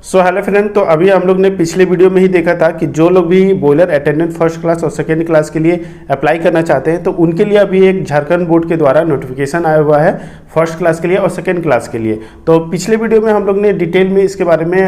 Hello friend, तो अभी हम लोग ने पिछले वीडियो में ही देखा था कि जो लोग भी बॉयलर अटेंडेंट फर्स्ट क्लास और सेकेंड क्लास के लिए अप्लाई करना चाहते हैं तो उनके लिए अभी एक झारखंड बोर्ड के द्वारा नोटिफिकेशन आया हुआ है फर्स्ट क्लास के लिए और सेकेंड क्लास के लिए। तो पिछले वीडियो में हम लोग ने डिटेल में इसके बारे में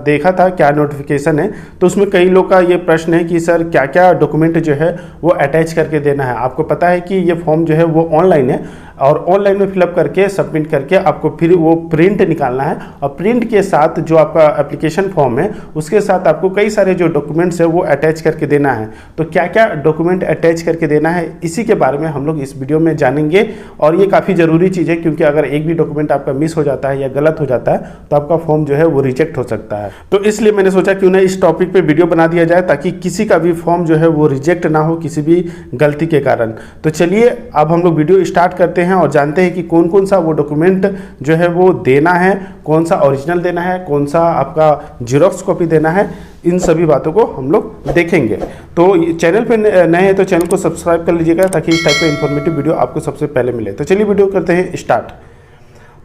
देखा था क्या नोटिफिकेशन है। तो उसमें कई लोग का ये प्रश्न है कि सर क्या क्या डॉक्यूमेंट जो है वो अटैच करके देना है। आपको पता है कि ये फॉर्म जो है वो ऑनलाइन है और ऑनलाइन में फिलअप करके सबमिट करके आपको फिर वो प्रिंट निकालना है और प्रिंट के साथ जो आपका एप्लीकेशन फॉर्म है उसके साथ आपको कई सारे जो डॉक्यूमेंट्स है वो अटैच करके देना है। तो क्या क्या डॉक्यूमेंट अटैच करके देना है इसी के बारे में हम लोग इस वीडियो में जानेंगे और ये काफ़ी ज़रूरी चीज़ है क्योंकि अगर एक भी डॉक्यूमेंट आपका मिस हो जाता है या गलत हो जाता है तो आपका फॉर्म जो है वो रिजेक्ट हो सकता है। तो इसलिए मैंने सोचा क्यों ना इस टॉपिक पे वीडियो बना दिया जाए ताकि किसी का भी फॉर्म जो है वो रिजेक्ट ना हो किसी भी गलती के कारण। तो चलिए अब हम लोग वीडियो स्टार्ट करते हैं और जानते हैं कि कौन कौन सा वो डॉक्यूमेंट जो है वो देना है, कौन सा ओरिजिनल देना है, कौन सा आपका जीरोक्स कॉपी देना है। इन सभी बातों को हम लोग देखेंगे। तो चैनल पे नए हैं तो चैनल को सब्सक्राइब कर लीजिएगा ताकि इस टाइप का इन्फॉर्मेटिव वीडियो आपको सबसे पहले मिले। तो चलिए वीडियो करते हैं स्टार्ट।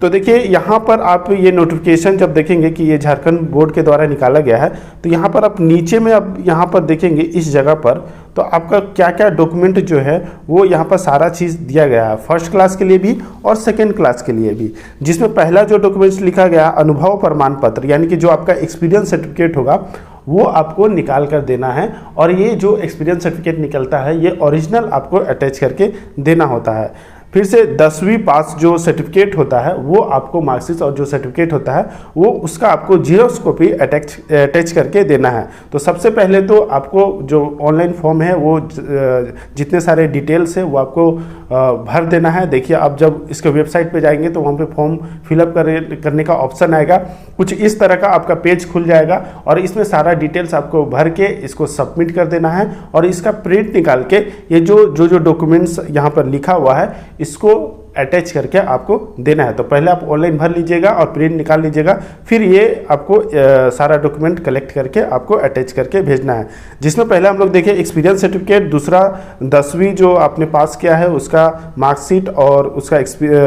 तो देखिए यहाँ पर आप ये नोटिफिकेशन जब देखेंगे कि ये झारखंड बोर्ड के द्वारा निकाला गया है तो यहाँ पर आप नीचे में अब यहाँ पर देखेंगे इस जगह पर तो आपका क्या क्या डॉक्यूमेंट जो है वो यहाँ पर सारा चीज़ दिया गया है फर्स्ट क्लास के लिए भी और सेकेंड क्लास के लिए भी। जिसमें पहला जो डॉक्यूमेंट्स लिखा गया अनुभव प्रमाण पत्र यानी कि जो आपका एक्सपीरियंस सर्टिफिकेट होगा वो आपको निकाल कर देना है और ये जो एक्सपीरियंस सर्टिफिकेट निकलता है ये ओरिजिनल आपको अटैच करके देना होता है। फिर से 10वीं पास जो सर्टिफिकेट होता है वो आपको मार्कशीट और जो सर्टिफिकेट होता है वो उसका आपको जीरोक्स कॉपी अटैच करके देना है। तो सबसे पहले तो आपको जो ऑनलाइन फॉर्म है वो जितने सारे डिटेल्स है वो आपको भर देना है। देखिए आप जब इसके वेबसाइट पे जाएंगे तो वहाँ पे फॉर्म फिलअप करने का ऑप्शन आएगा। कुछ इस तरह का आपका पेज खुल जाएगा और इसमें सारा डिटेल्स आपको भर के इसको सबमिट कर देना है और इसका प्रिंट निकाल के ये जो डॉक्यूमेंट्स यहाँ पर लिखा हुआ है इसको अटैच करके आपको देना है। तो पहले आप ऑनलाइन भर लीजिएगा और प्रिंट निकाल लीजिएगा, फिर ये आपको सारा डॉक्यूमेंट कलेक्ट करके आपको अटैच करके भेजना है। जिसमें पहले हम लोग देखें एक्सपीरियंस सर्टिफिकेट, दूसरा 10वीं जो आपने पास किया है उसका मार्कशीट और उसका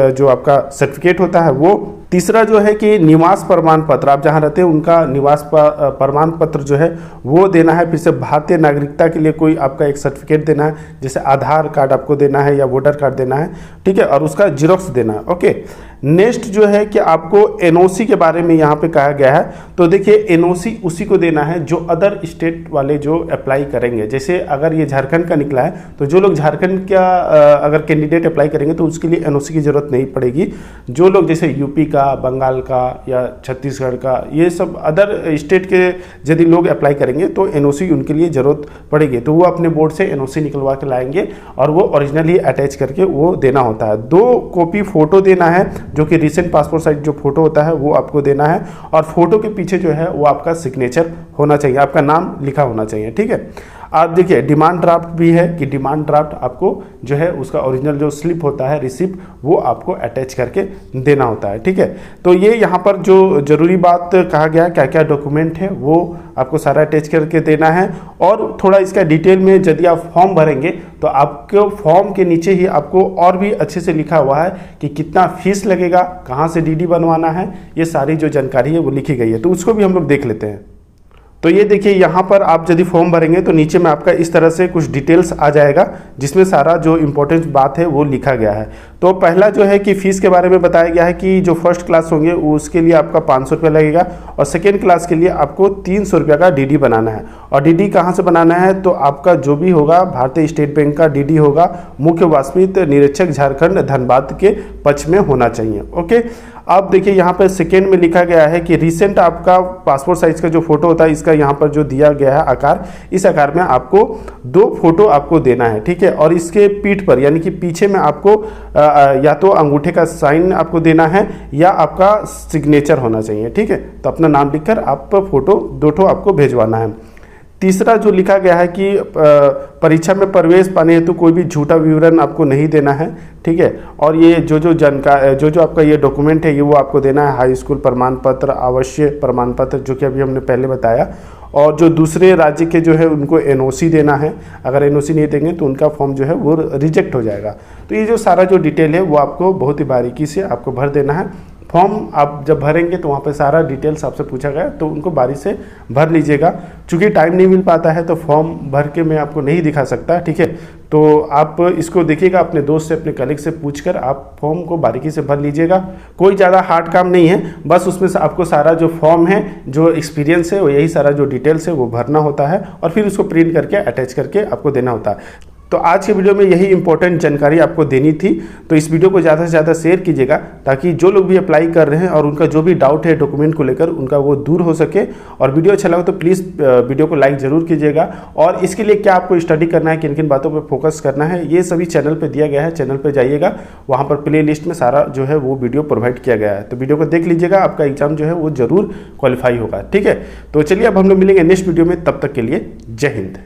जो आपका सर्टिफिकेट होता है वो, तीसरा जो है कि निवास प्रमाण पत्र, आप जहाँ रहते हैं उनका निवास प्रमाण पत्र जो है वो देना है। फिर से भारतीय नागरिकता के लिए कोई आपका एक सर्टिफिकेट देना है, जैसे आधार कार्ड आपको देना है या वोटर कार्ड देना है, ठीक है, और उसका जीरोक्स देना है। ओके, नेक्स्ट जो है कि आपको एनओसी के बारे में यहाँ पे कहा गया है। तो देखिए एनओसी उसी को देना है जो अदर स्टेट वाले जो अप्लाई करेंगे। जैसे अगर ये झारखंड का निकला है तो जो लोग झारखंड का अगर कैंडिडेट अप्लाई करेंगे तो उसके लिए एनओसी की ज़रूरत नहीं पड़ेगी। जो लोग जैसे यूपी का, बंगाल का या छत्तीसगढ़ का, ये सब अदर स्टेट के यदि लोग अप्लाई करेंगे तो एनओसी उनके लिए ज़रूरत पड़ेगी। तो वो अपने बोर्ड से एनओसी निकलवा के लाएंगे और वो ओरिजिनली अटैच करके वो देना होता है। 2 कॉपी फ़ोटो देना है जो कि रिसेंट पासपोर्ट साइज जो फोटो होता है वो आपको देना है और फोटो के पीछे जो है वो आपका सिग्नेचर होना चाहिए, आपका नाम लिखा होना चाहिए, ठीक है। आप देखिए डिमांड ड्राफ्ट भी है कि डिमांड ड्राफ्ट आपको जो है उसका ओरिजिनल जो स्लिप होता है रिसिप्ट वो आपको अटैच करके देना होता है, ठीक है। तो ये यहाँ पर जो जरूरी बात कहा गया क्या क्या डॉक्यूमेंट है वो आपको सारा अटैच करके देना है। और थोड़ा इसका डिटेल में यदि आप फॉर्म भरेंगे तो आपको फॉर्म के नीचे ही आपको और भी अच्छे से लिखा हुआ है कि कितना फीस लगेगा, कहाँ से डीडी बनवाना है, ये सारी जो जानकारी है वो लिखी गई है। तो उसको भी हम लोग देख लेते हैं। तो ये देखिए यहाँ पर आप यदि फॉर्म भरेंगे तो नीचे में आपका इस तरह से कुछ डिटेल्स आ जाएगा जिसमें सारा जो इम्पोर्टेंट बात है वो लिखा गया है। तो पहला जो है कि फ़ीस के बारे में बताया गया है कि जो फर्स्ट क्लास होंगे उसके लिए आपका 500 रुपये लगेगा और सेकेंड क्लास के लिए आपको 300 रुपये का डीडी बनाना है। और डीडी कहाँ से बनाना है तो आपका जो भी होगा भारतीय स्टेट बैंक का डीडी होगा, मुख्य वास्तविक निरीक्षक झारखंड धनबाद के पक्ष में होना चाहिए। ओके, अब देखिए यहाँ पर सेकेंड में लिखा गया है कि रिसेंट आपका पासपोर्ट साइज का जो फोटो होता है इसका यहाँ पर जो दिया गया है आकार, इस आकार में आपको 2 फोटो आपको देना है, ठीक है। और इसके पीठ पर यानी कि पीछे में आपको या तो अंगूठे का साइन आपको देना है या आपका सिग्नेचर होना चाहिए, ठीक है। तो अपना नाम लिखकर आप फोटो 2 आपको भेजवाना है। तीसरा जो लिखा गया है कि परीक्षा में प्रवेश पाने हेतु कोई भी झूठा विवरण आपको नहीं देना है, ठीक है। और ये जो जानकारी जो आपका ये डॉक्यूमेंट है ये वो आपको देना है, हाई स्कूल प्रमाण पत्र, आवश्यक प्रमाण पत्र जो कि अभी हमने पहले बताया। और जो दूसरे राज्य के जो है उनको एनओसी देना है, अगर एनओसी नहीं देंगे तो उनका फॉर्म जो है वो रिजेक्ट हो जाएगा। तो ये जो सारा जो डिटेल है वो आपको बहुत ही बारीकी से आपको भर देना है। फॉर्म आप जब भरेंगे तो वहाँ पे सारा डिटेल्स आपसे पूछा गया, तो उनको बारी से भर लीजिएगा। चूँकि टाइम नहीं मिल पाता है तो फॉर्म भर के मैं आपको नहीं दिखा सकता, ठीक है। तो आप इसको देखिएगा, अपने दोस्त से, अपने कलीग से पूछकर आप फॉर्म को बारीकी से भर लीजिएगा। कोई ज़्यादा हार्ड काम नहीं है, बस उसमें से आपको सारा जो फॉर्म है, जो एक्सपीरियंस है, वो यही सारा जो डिटेल्स है वो भरना होता है और फिर उसको प्रिंट करके अटैच करके आपको देना होता है। तो आज के वीडियो में यही इंपॉर्टेंट जानकारी आपको देनी थी। तो इस वीडियो को ज़्यादा से ज़्यादा शेयर कीजिएगा ताकि जो लोग भी अप्लाई कर रहे हैं और उनका जो भी डाउट है डॉक्यूमेंट को लेकर, उनका वो दूर हो सके। और वीडियो अच्छा लगा तो प्लीज़ वीडियो को लाइक ज़रूर कीजिएगा। और इसके लिए क्या आपको स्टडी करना है, किन किन बातों पर फोकस करना है, ये सभी चैनल पर दिया गया है। चैनल पर जाइएगा, वहाँ पर प्ले लिस्ट में सारा जो है वो वीडियो प्रोवाइड किया गया है। तो वीडियो को देख लीजिएगा, आपका एग्जाम जो है वो ज़रूर क्वालिफाई होगा, ठीक है। तो चलिए अब हम लोग मिलेंगे नेक्स्ट वीडियो में, तब तक के लिए जय हिंद।